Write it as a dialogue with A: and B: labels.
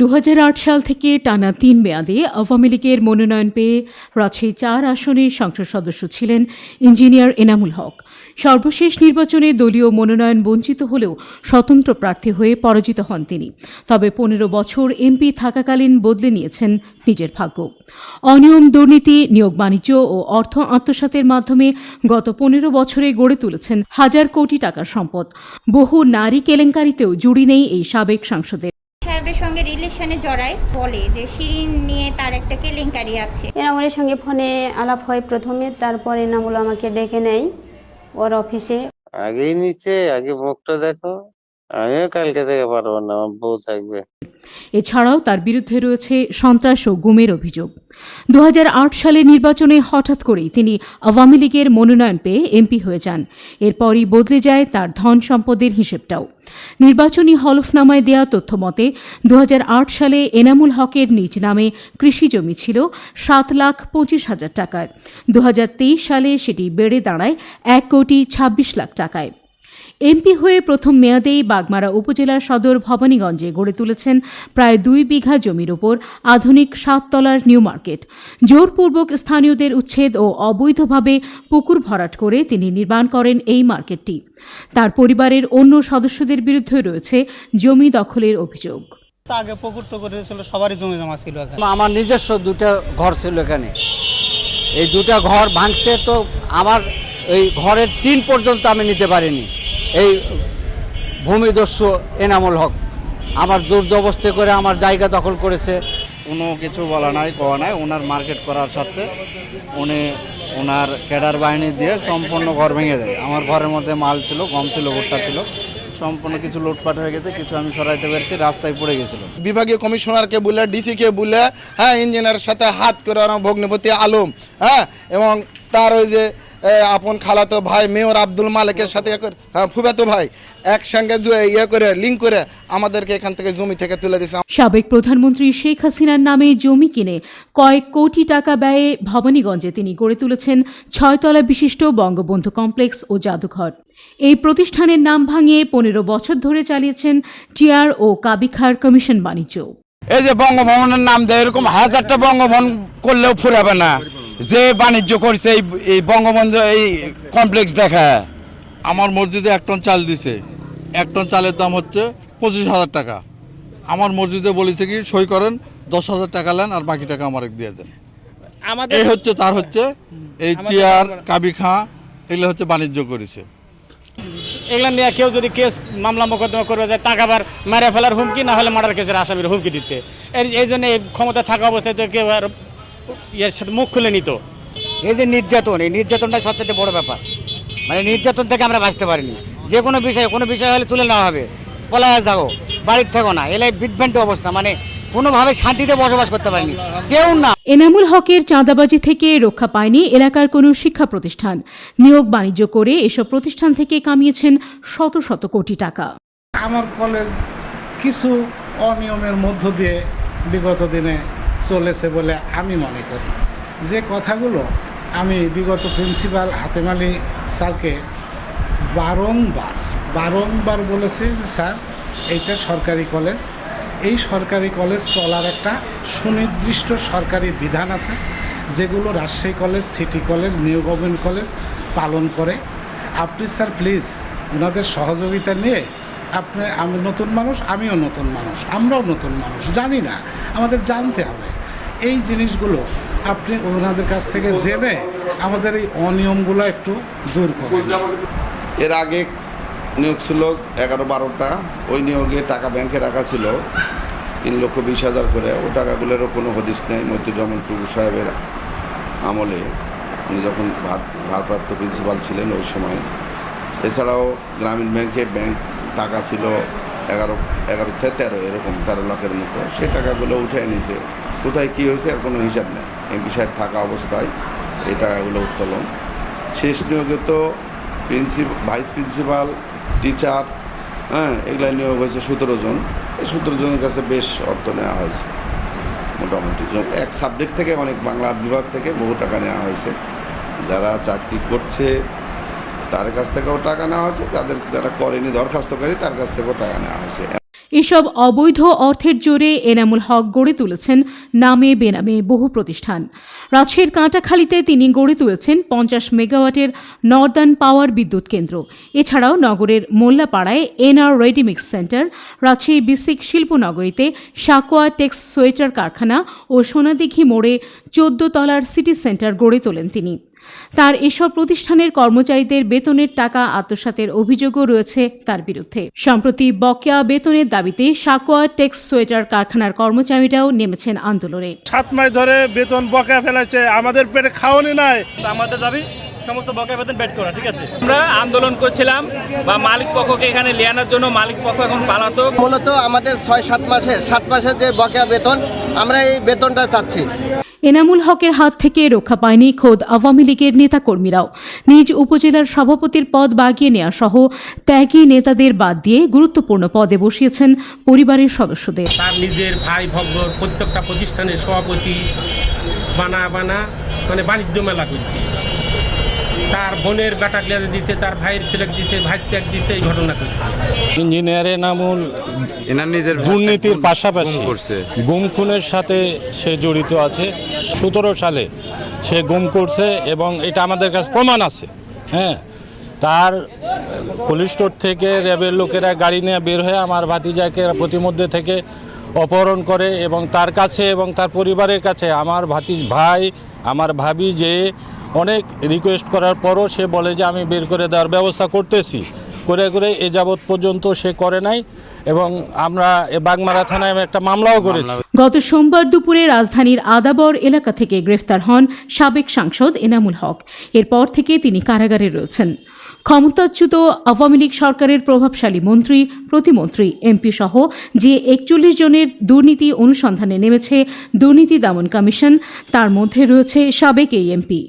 A: 2008 সাল থেকে টানা 3 মেয়াদে আওয়ামী লীগের মনোনয়ন পেয়ে রাজশাহী 4 আসনের সংসদ সদস্য ছিলেন ইঞ্জিনিয়ার এনামুল হক। সর্বশেষ নির্বাচনে দলীয় মনোনয়ন বঞ্চিত হলেও স্বতন্ত্র প্রার্থী হয়ে পরাজিত হন তিনি। তবে 15 বছর এমপি থাকাকালীন বদলে নিয়েছেন নিজের ভাগ্য। অনিয়ম, দুর্নীতি, নিয়োগ বাণিজ্য ও অর্থ আত্মসাতের মাধ্যমে গত 15 বছরে গড়ে তুলেছেন হাজার কোটি টাকার সম্পদ। বহু নারী কেলেঙ্কারিতেও জুড়ি নেই এই সাবেক সাংসদের।
B: সাহেবের সঙ্গে রিলেশনে জড়ায়, বলে যে শিরিন নিয়ে তার একটা কেলেঙ্কারি আছে।
C: এনামুলের সঙ্গে ফোনে আলাপ হয় প্রথমে, তারপরে এনামুল আমাকে ডেকে নেয় ওর অফিসে।
D: আগেই নিচে, আগে মুখটা দেখো। আমিও কালকে থেকে পারবো না, আমার বউ থাকবে।
A: এছাড়াও তার বিরুদ্ধে রয়েছে সন্ত্রাস ও গুমের অভিযোগ। 2008 সালের নির্বাচনে হঠাৎ করেই তিনি আওয়ামী লীগের মনোনয়ন পেয়ে এমপি হয়ে যান। এরপরই বদলে যায় তার ধন সম্পদের হিসেবটাও। নির্বাচনী হলফনামায় দেয়া তথ্য মতে 2008 সালে এনামুল হকের নিজ নামে কৃষি জমি ছিল 7,25,000 টাকার। 2023 সালে সেটি বেড়ে দাঁড়ায় 1,26,00,000 টাকায়। এমপি হয়ে প্রথম মেয়াদেই বাগমারা উপজেলার সদর ভবানীগঞ্জে গড়ে তুলেছেন প্রায় 2 বিঘা জমির ওপর আধুনিক 7 তলার নিউ মার্কেট। জোরপূর্বক স্থানীয়দের উচ্ছেদ ও অবৈধভাবে পুকুর ভরাট করে তিনি নির্মাণ করেন এই মার্কেটটি। তার পরিবারের অন্য সদস্যদের বিরুদ্ধে রয়েছে জমি দখলের অভিযোগ।
E: আগে পুকুর টুকুর ছিল, সবারই জমি জমা ছিল।
F: আমার নিজস্ব 2টা ঘর ছিল এখানে। এই 2টা ঘর ভাঙছে, তো আমার এই ঘরের টিন পর্যন্ত আমি নিতে পারিনি। এই ভূমিদস্যু এনামুল হক আমার জোর জবরদস্তি করে আমার জায়গা দখল করেছে।
G: কোনো কিছু বলা নাই, কওয়া নাই। ওনার মার্কেট করার সাথে উনি ওনার ক্যাডার বাহিনী দিয়ে সম্পূর্ণ ঘর ভেঙে দেয়। আমার ঘরের মধ্যে মাল ছিল, গম ছিল, ভুট্টা ছিল, সম্পূর্ণ কিছু লুটপাট হয়ে গেছে। কিছু আমি সরাইতে পেরেছি, রাস্তায় পড়ে গেছিল।
H: বিভাগীয় কমিশনারকে বলে, ডিসিকে বলে, ইঞ্জিনিয়ারের সাথে হাত করে ভগ্নিপতি আলম, এবং তার ওই যে আপন খালাতো ভাই মেয়র আব্দুল মালিকের সাথে ফুফাতো ভাই একসঙ্গে করে লিঙ্ক করে আমাদেরকে এখান থেকে জমি থেকে তুলে দিয়েছে।
A: সাবেক প্রধানমন্ত্রী শেখ হাসিনার নামে জমি কিনে কয়েক কোটি টাকা ব্যয়ে ভবানীগঞ্জে তিনি গড়ে তুলেছেন 6 তলা বিশিষ্ট বঙ্গবন্ধু কমপ্লেক্স ও জাদুঘর। এই প্রতিষ্ঠানের নাম ভাঙিয়ে 15 বছর ধরে চালিয়েছেন টিআর ও কাবিখার কমিশন বাণিজ্য।
I: এই যে বঙ্গভবনের নাম দেয়, এরকম 1000টা বঙ্গভবন করলেও ফুরাবে না। যে বাণিজ্য করছে এই বঙ্গবন্ধু এই কমপ্লেক্স দেখা।
G: আমার মসজিদে 1 টন চাল দিছে। 1 টন চালের দাম হচ্ছে 25,000 টাকা। আমার মসজিদে বলেছে কি সই করেন, 10,000 টাকা নেন আর বাকি টাকা আমার দিয়ে দেন। এই হচ্ছে তার হচ্ছে এই টিআর কাবিখা, এগুলো হচ্ছে বাণিজ্য করেছে।
E: এগুলো নিয়ে কেউ যদি কেস মামলা মোকদ্দমা করবে যায়, টাকা আবার মেরে ফেলার হুমকি, না হলে মার্ডার কেসের আসামির হুমকি দিচ্ছে। এই জন্য এই ক্ষমতা থাকা অবস্থায় তো কেউ আর এর সাথে মুখ খুলে নিত।
F: এই যে নির্যাতন, এই নির্যাতনটাই সবচেয়ে বড় ব্যাপার। মানে নির্যাতন থেকে আমরা বাঁচতে পারিনি। যে কোনো বিষয় হলে তুলে নেওয়া হবে, পলায় যাও, বাড়ির থেকো না, এলাই বিটভেন্ট অবস্থা। মানে কোনোভাবে শান্তিতে বসবাস করতে পারিনি কেউ না।
A: এনামুল হকের চাঁদাবাজি থেকে রক্ষা পায়নি এলাকার কোনো শিক্ষা প্রতিষ্ঠান। নিয়োগ বাণিজ্য করে এসব প্রতিষ্ঠান থেকে কামিয়েছেন শত শত কোটি টাকা।
J: আমার কলেজ কিছু অনিয়মের মধ্য দিয়ে বিগত দিনে চলেছে বলে আমি মনে করি। যে কথাগুলো আমি বিগত প্রিন্সিপাল হাতেম আলী স্যারকে বারংবার বলেছি যে স্যার, এইটা সরকারি কলেজ, এই সরকারি কলেজ চলার একটা সুনির্দিষ্ট সরকারি বিধান আছে, যেগুলো Rajshahi college, city college, new government college পালন করে। আপনি স্যার প্লিজ ওনাদের সহযোগিতা নিয়ে, আমি নতুন মানুষ, আমিও নতুন মানুষ, আমরাও নতুন মানুষ, জানি না, আমাদের জানতে হবে এই জিনিসগুলো। আপনি ওনাদের কাছ থেকে জেনে আমাদের এই অনিয়মগুলো একটু দূর করুন।
D: এর আগে নিয়োগ ছিল 11-12টা। ওই নিয়োগে টাকা ব্যাংকে রাখা ছিল 3,20,000 করে। ওই টাকাগুলোরও কোনো হদিস নেই। মতিউর রহমান টুকু সাহেবের আমলে, উনি যখন ভারপ্রাপ্ত প্রিন্সিপাল ছিলেন ওই সময়। এছাড়াও গ্রামীণ ব্যাংকে টাকা ছিল 11 থেকে 13, এরকম 13 লাখের মতো। সেই টাকাগুলো উঠে নিয়েছে। কোথায় কী হয়েছে আর কোনো হিসাব নেই। এমপি সাহেব থাকা অবস্থায় এই টাকাগুলো উত্তোলন। শেষ নিয়োগে তো ভাইস প্রিন্সিপাল, টিচার, এগুলো নিয়োগ হয়েছে 17 জন। এই 17 জনের কাছে বেশ অর্থ নেওয়া হয়েছে মোটামুটি। এক সাবজেক্ট থেকে, অনেক বাংলা বিভাগ থেকে বহু টাকা নেওয়া হয়েছে। যারা চাকরি করছে তার কাছ থেকেও টাকা নেওয়া হয়েছে, যারা করেনি দরখাস্তকারী তার কাছ থেকেও টাকা নেওয়া হয়েছে।
A: এসব অবৈধ অর্থের জোরে এনামুল হক গড়ে তুলেছেন নামে বেনামে বহু প্রতিষ্ঠান। রাজশাহীর কাঁটাখালীতে তিনি গড়ে তুলেছেন 50 মেগাওয়াটের নর্দার্ন পাওয়ার বিদ্যুৎ কেন্দ্র। এছাড়াও নগরের মোল্লাপাড়ায় NR readymix centre, Rajshahi BSCIC শিল্পনগরীতে সাকোয়া টেক্স সোয়েটার কারখানা ও সোনাদিঘি মোড়ে 14 তলার সিটি সেন্টার গড়ে তোলেন তিনি। তার এসব প্রতিষ্ঠানের কর্মচারীদের বেতনের টাকা আত্মসাতের অভিযোগও রয়েছে তার বিরুদ্ধে। সম্প্রতি বকেয়া বেতনের দাবিতে সাকোয়া টেক্স সোয়েটার কারখানার কর্মচারীরাও নেমেছেন আন্দোলনে।
K: 7 মাস ধরে বেতন বকেয়া ফেলেছে, আমাদের পেটে খাওয়ানি নাই।
L: আমাদের দাবি সমস্ত বকেয়া বেতন ব্যাট করা, ঠিক আছে? আমরা আন্দোলন করছিলাম বা মালিক পক্ষকে এখানে নিয়ে আনার জন্য, মালিক পক্ষ এখন পালাতক।
F: মূলত আমাদের 6-7 মাসের যে বকেয়া বেতন, আমরা এই বেতনটা চাচ্ছি।
A: এনামুল হকের হাত থেকে রক্ষা পায়নি খোদ আওয়ামী লীগের নেতাকর্মীরাও। নিজ উপজেলার সভাপতির পদ বাগিয়ে নেওয়া সহ ত্যাগী নেতাদের বাদ দিয়ে গুরুত্বপূর্ণ পদে বসিয়েছেন পরিবারের সদস্যদের।
L: তার নিজের ভাই ভগ্গর প্রত্যেকটা প্রতিষ্ঠানের সভাপতি বানা মানে বাণিজ্য মেলা করছে। তার বোনের বেটা ক্লিয়ার দিছে, তার ভাইয়ের ছেলে দিছে, ভাই স্ট্যাক দিছে, এই ঘটনা করছে।
E: ইঞ্জিনিয়ার এনামুল দুর্নীতির পাশাপাশি গুম খুনের সাথে সে জড়িত আছে। 17 সালে সে গুম করছে এবং এটা আমাদের কাছে প্রমাণ আছে। হ্যাঁ, তার পুলিশ স্টোর থেকে র্যাবের লোকেরা গাড়ি নিয়ে বের হয়ে আমার ভাতিজাকে প্রতিমধ্যে থেকে অপহরণ করে এবং তার কাছে এবং তার পরিবারের কাছে আমার ভাই আমার ভাবি যে অনেক রিকোয়েস্ট করার পরও সে বলে যে আমি বের করে দেওয়ার ব্যবস্থা করতেছি, করে এ যাবৎ পর্যন্ত সে করে নাই এবং আমরা বাগমারা থানায় একটা মামলাও করেছি।
A: গত সোমবার দুপুরে রাজধানীর আদাবর এলাকা থেকে গ্রেফতার হন সাবেক সাংসদ এনামুল হক। এরপর থেকে তিনি কারাগারে রয়েছেন। ক্ষমতাচ্যুত আওয়ামী লীগ সরকারের প্রভাবশালী মন্ত্রী, প্রতিমন্ত্রী, এমপি সহ যে 41 জনের দুর্নীতি অনুসন্ধানে নেমেছে দুর্নীতি দমন কমিশন, তার মধ্যে রয়েছে সাবেক এই এমপি।